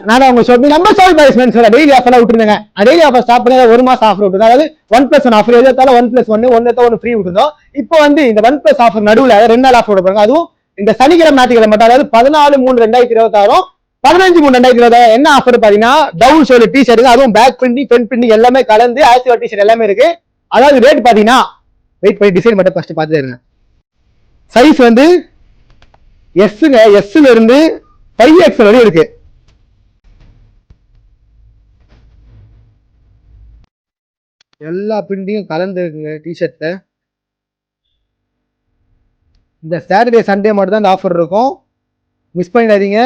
நான் உங்க ஷோபி நம்ம Shobi boys menswear daily offer விட்டுருந்தேங்க. டெய்லி ஆஃபர் ஸ்டாப் பண்ணி 1 மாசம் ஆஃபர் விட்டுருந்தோம். அதாவது 1+1 ஆஃபர் எதாலும் 1+1 1 ஃப்ரீ விட்டுருந்தோம். இப்போ வந்து இந்த 1+ ஆஃபர் நடுவில் 2 நாள் ஆஃபர் விடுறாங்க. அதுவும் இந்த சனிக்கிழமை ஞாயிற்றுக்கிழமை மட்டும், அதாவது 14/3/2026 15/3/2026 என்ன ஆஃபர் பாத்தீங்கன்னா டவுன் ஷோல்டர் டி-ஷர்ட், அதுவும் பேக் பிரிண்டிங் ஃப்ரண்ட் பிரிண்டிங் எல்லாமே கலந்து ஆக்டிவா டி-ஷர்ட் எல்லாமே இருக்கு. அதாவது ரேட் பாத்தீங்கன்னா வெயிட் பண்ணி டிசைன் மட்டும் ஃபர்ஸ்ட் பார்த்துட்டே இருங்க. சைஸ் வந்து எஸ்ங்க, எஸ்ல இருந்து 5XL வரையும் இருக்கு. எல்லா பிரிண்டிங்கும் கலந்து இருக்குங்க டி-ஷர்ட்ல. இந்த சாட்டர்டே சண்டே மட்டும் தான் இந்த ஆஃபர் இருக்கும், மிஸ் பண்ணிடாதீங்க.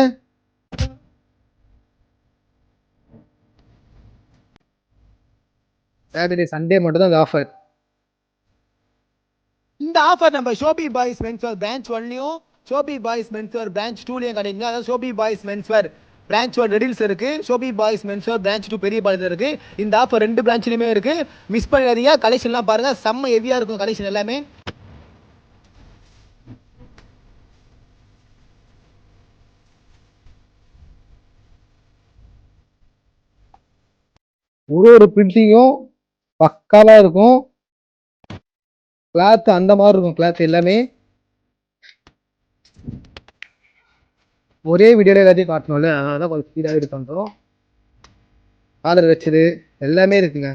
சாட்டர்டே சண்டே மட்டும் தான் இந்த ஆஃபர். இந்த ஆஃபர் நம்ம ஷோபி பாய்ஸ் மென்ஸ்வேர் பிரான்ச் 1லயும் ஷோபி பாய்ஸ் மென்ஸ்வேர் பிரான்ச் 2லயும் கிடைக்குங்க. அதாவது ஷோபி பாய்ஸ் மென்ஸ்வேர் பிரான்ச் 1 ரெடில்ஸ் இருக்கு, ஷோபி பாய்ஸ் மென்ஸ்வேர் பிரான்ச் 2 பெரிய பாளையத்துல இருக்கு. இந்த ஆஃபர் 2 பிரான்ச்லயுமே இருக்கு, மிஸ் பண்ணிடாதீங்க. கலெக்ஷன்லாம் பாருங்க, செம்ம ஹெவியா இருக்கும் கலெக்ஷன் எல்லாமே. ஒரு பிரிண்டிங்கும் பக்காவா இருக்கும். கிளாத் அந்த மாதிரி இருக்கும், கிளாத் எல்லாமே ஒரே வீடியோல எல்லாத்தையும் காட்டணும்ல, அதனால கொஞ்சம் ஸ்பீடாக இது பண்றோம். ஆர்டர் வச்சது எல்லாமே இருக்குங்க.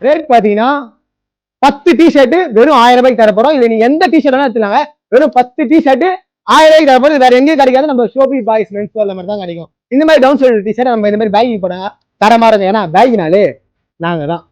ரேட் பாத்தீங்கன்னா 10 டி-ஷர்ட் வெறும் 1000 ரூபாய்க்கு தரப்போறோம். இது நீங்க எந்த டி-ஷர்ட் வேணா எடுத்துலாங்க, வெறும் 10 டி-ஷர்ட் 1000 ரூபாய்க்கு தரப்போறது. வேற எங்கேயும் கிடைக்காது, நம்ம ஷோபி பாய்ஸ் மென்ஸ்வேர்ல மட்டும் தான் கிடைக்கும். இந்த மாதிரி டவுன் ஷோல்டர் டி-ஷர்ட் நம்ம இந்த மாதிரி பேக்கிங் போட தரமா இருக்கும். ஏன்னா பேக்கினாலே நாங்க தான்.